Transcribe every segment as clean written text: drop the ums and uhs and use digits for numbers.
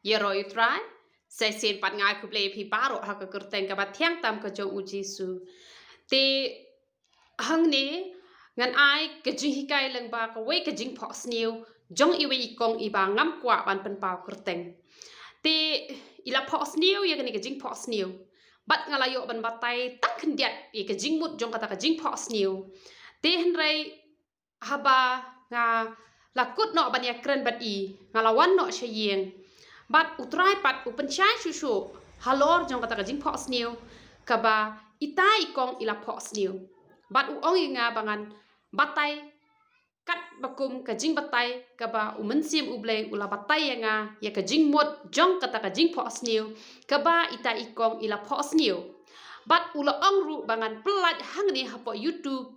Yeroi try, sai sen pat ngai ku play phi paro ha ka kurteng ka bat thiang tam ka jong u Jesu. Te hang ne ngan ai ka jing hikai lang ba ka wei ka jing pho snew jong i wei kong i ba ngam kwa ban pen pau kurteng. Te ila pho snew ya ka jing pho snew. Bat ngalayo ban batai tak kendiat i ka jing mut jong kata ka jing pho snew. Te henrei haba nga lakut no ban ya kren bat i ngalawan no shayeng. Bat utrai pat upen chai shushu halor jong kata ka jing pho snew ka ba itai kong ila pho snew. Bat u ong nga bangan batai kat bakum ka jing batai ka ba umensim ublay ula batai nga ya ka jing mot jong kata ka jing pho snew ka ba itai kong ila pho snew. Bat ula ong ru bangan pelat hang ni hapo YouTube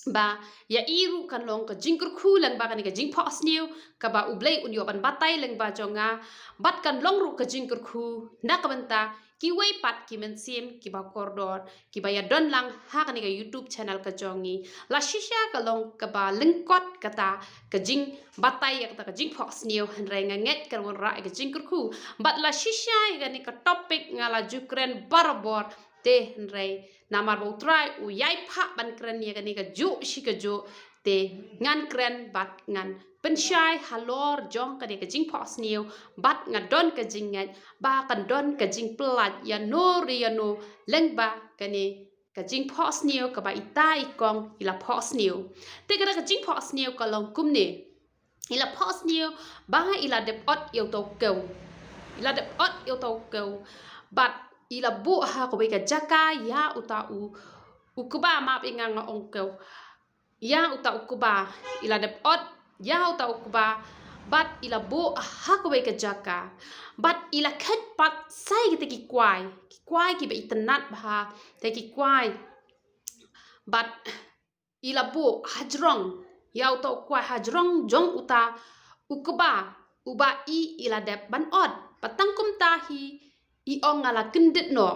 ba ya iru kan long ka jingkur khu lang ba kan ka jing pho snew ka ba ublay unyo ban batai lang ba jonga bat kan long ru ka jingkur khu na ka banta ki wei pat ki men sim ki ba kordor ki ba ya don lang ha kan ka YouTube channel ka jongi la shisha ka long ka ba lengkot kata ka jing batai ya kata ka jing pho snew han rai nga nget kan won ra ka jingkur khu bat la shisha ka ni ka topic ngala jukren barbor te rai namar bo try u yai pha ban kren ye gani ka ju shi ka ju te ngan kren bat ngan penshai halor jong ka de ka jing pho snew bat nga don ka jing ngat ba kan don ka jing plat ya no ri ya no leng ba kani ka jing pho snew ka ba itai kong ila pho snew te ka jing pho snew ka long kum ne ila pho snew ba ila de ot yo to ko ila de ot yo to ko bat ila bu ha ko ka jaka ya uta ukuba ma pinga nga ongko ya uta ukuba ila de ot ya uta ukuba bat ila bu ha ko ka jaka bat ila khat pat sai ki kwai ki ba itanat ba te ki kwai bat ila bu hajrong ya uta kwai hajrong jong uta ukuba uba i ila de ban ot patangkum tahi i ong ala kendit no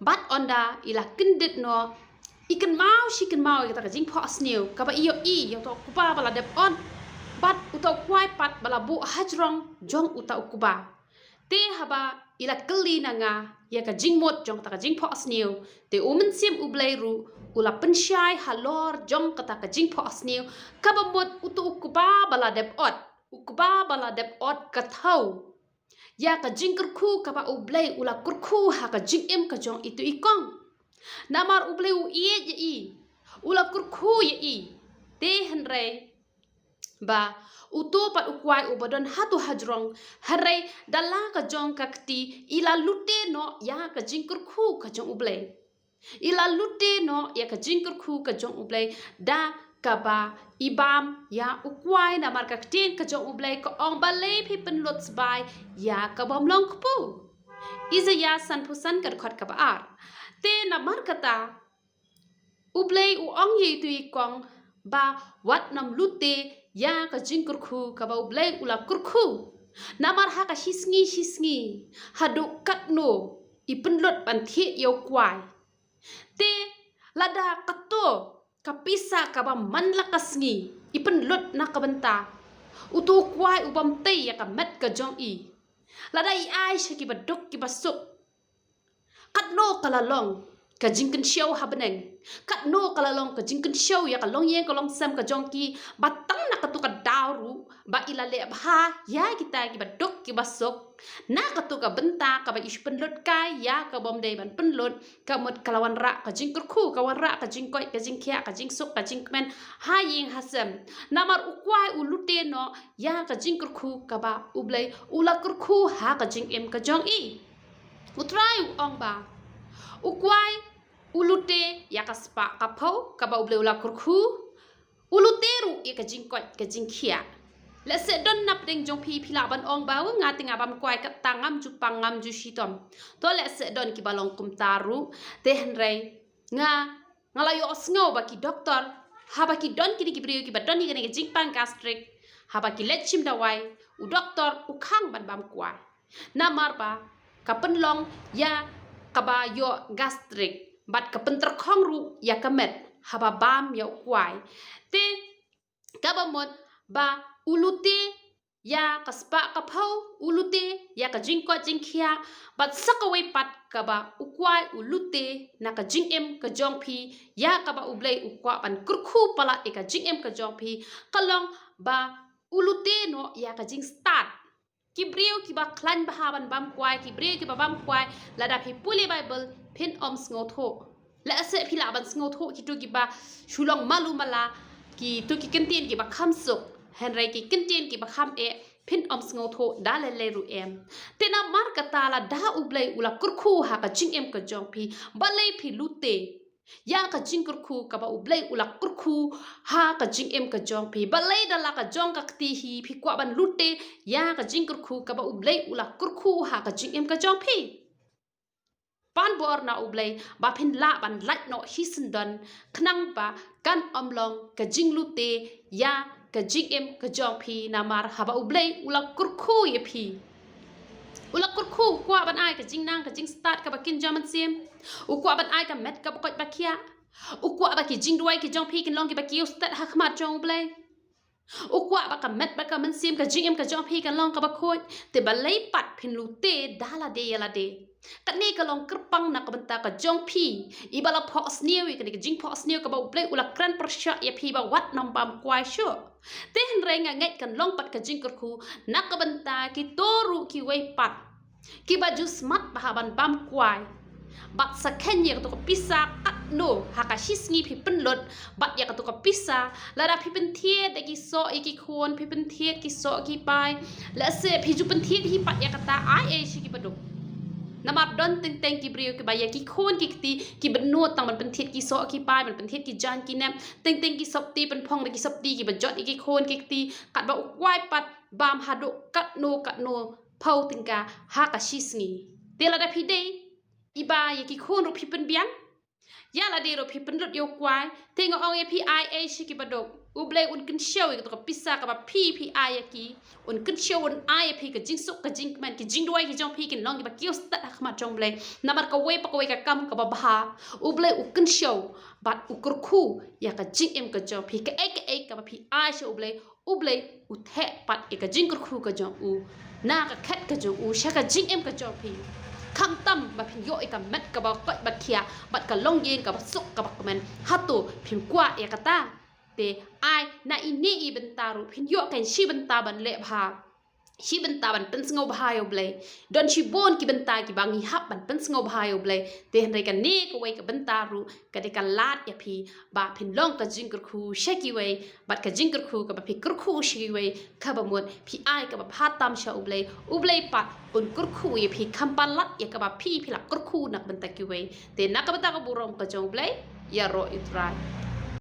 bat onda ila kendit no ikan mau shikan mau kita ka jing pho snew ka ba iyo i yo to kuba bala dep on bat uta kwai pat bala bu hajrong jong uta ukuba te haba ila keli nanga ya ka jing mot jong ta ka jing pho snew te umen sim ublay ru ula penshai halor jong kata ka jing pho snew ka ba mot uta ukuba bala dep ot ka thau ya ka jing kurku ka ba ublay ula kurku ha ka jing em ka jong itu ikong namar ublay u iye je i ula kurku ye i te henre ba utu pat ukwai ubadon hatu hajrong henre dala ka jong kakti ila lute no ya ka jing kurku ka jong ublay ila lute no ya ka jing kurku ka jong ublay da kaba ibam ya ukwai na marka ktin ka jong ublay ko ong balay pi penlot sbay ya kabam long kpu iza ya san pusan kar khot kaba ar te na markata ublay u ong ye tu ikong ba wat nam lute ya ka jing kurku kaba ublay ula kurku namar ha ka shisngi hadu katno ipenlot ban thi yo kwai te lada kato kapisa kaba manlakas ngi ipen lot na kabenta utu kwai ubam tei ya ka met ka jong i lada i ai shaki badok ki basuk kat no kalalong ka jingken show habeneng kat no kalalong ka jingken show ya ka long yen ka long sam ka jong ki batang na katu ka daru ba ilale bha ya kita ki badok ki basuk na katu ka benta ka ba ish penlot kai ya ka bom dei ban penlot ka mot kalawan ra ka jing kurku ka wan ra ka jing koi ka jing khia ka jing suk ka jing men ha ying hasem namar ukwai ulute no ya ka jing kurku ka ba ublai ula kurku ha ka jing em ka jong i utrai ong ba ukwai ulute ya ka spa ka phau ka ba ublai ula kurku uluteru ya ka jing koi ka jing khia le se don nap ding jong pi phila ban ong ba nga tinga bam kwai ka tangam ju pangam ju shitom to le se don ki balong kum taru te henrei nga ngalayo osngo ba ki doktor ha ba ki don ki brio ki ba don ni ga jing pang gastric ha ba ki lechim dawai u doktor u khang ban bam kwai namar ba ka penlong ya ka ba yo gastric bat ka penter khong ru ya ka met ha ba bam yo kwai te ka ba mot ba ulute ya kaspa kapau ulute ya ya ka jing ko jing khia bat sakaway pat ka ba ukwai ulute na ka jing em ka jong phi ya ka ba ublei ukwa ban kurkhu pala e ka jing em ka jong phi kalong ba ulute no ya ka jing start ki brio ki ba klan ba haban bam kwai ki brio ki ba bam kwai la da phi puli bible phin om sngo tho la ase phi la ban sngo tho ki tu ki ba shulong malu mala ki tu ki kentin ki ba kham suk henry ki kentin ki ba kham e phin om sngo tho da le ru em te na mar ka ta la da ublei ula kurkhu ha ka jing em ka jong phi ba lei phi lute ya ka jing kurkhu ka ba ublei ula kurkhu ha ka jing em ka jong phi ba lei da la ka jong ka ti hi phi kwa ban lute ya ka jing kurkhu ka ba ublei ula kurkhu ha ka jing em ka jong phi pan bor na ublei ba phin la ban lait no hisen don knang ba kan omlong ka jing lute ya ka jing em ka jong phi na mar ha ba ublei ula kurkhu ye phi ula kurkhu kwa ban ai ka jing nang ka jing start ka ba kin jaman sim u kwa ban ai ka met ka ba ba khia u kwa ba ki jing duai ki jong phi kin long ki ba ki start ha khmat jong ublei u kwa ba ka met ba ka man sim ka jing em ka jong phi kan long ka ba khoi te ba lei pat phin lute dala de yala de ka ni ka long kerpang na ka banta ka jong phi i bala pho snew ka ni ka jing pho snew ka ba ublei ula kran persha ya phi ba wat nam bam kwai sho te hen renga ngai kan long pat ka jing kurkhu na ka banta ki toru ki wei pat ki ba ju smart ba haban bam kwai bat sakhen ye to ko pisa kat no ha ka hisngi phi pen lot bat ya ka to ko pisa la da phi pen thie de ki so i ki khon phi pen thie ki so ki pai la se phi ju pen thie hi pat ya ka ta ai e shi ki baduk namat don teng teng ki brio ki ba ya ki khon ki ti ki ben no tang man pen thie ki so ki pai man pen thie ki jan ki nem teng teng ki sop ti pen phong de ki sop ti ki ba jot i ki khon ki ti kat ba wai pat bam ha do kat no phau tingka ha ka shisngi te la da phi de iba ya ki khon ro phi pen bian ya la de ro phi pen lot yo kwai te ngo ong ya phi ai a shi ki badok ublei un kin show ki to ka pisa ka ba phi ai ya ki un kin show un ai phi ka jing suk ka jing man ki jing duai ki jong phi kin long ki ba ki sta ha khma jong blei namar ka we pa ka we ka kam ka ba bha ublei u kin show bat u kur khu ya ka jing em ka jong phi ka ek ka ba phi ai show ublei u the pat e ka jing kur khu ka jong u na ka khat ka jong u sha ka jing em ka jong phi kham tam ba phin yo e ka met ka ba ka ba khia bat ka long yen ka ba suk ka ba men hatu phin kwa e ka ta te ai na ini i bentaru phin yo kan shi benta ban le bha shi benta ban pen sngo bha yo blei don shi bon ki benta ki bangi hap ban pen sngo bha yo blei te han ka ne ko wei ka bentaru ka de ka lat ya phi ba phin long ka jing kur khu sheki wei bat ka jing kur khu ka ba phi kur khu shi wei ka ba mon phi ai ka ba pha tam sha ublei pa un kur khu ye phi kham pa lat ya ka ba phi la kur khu nak benta ki wei te nak ka benta ka burom ka jong blei ya ro itrai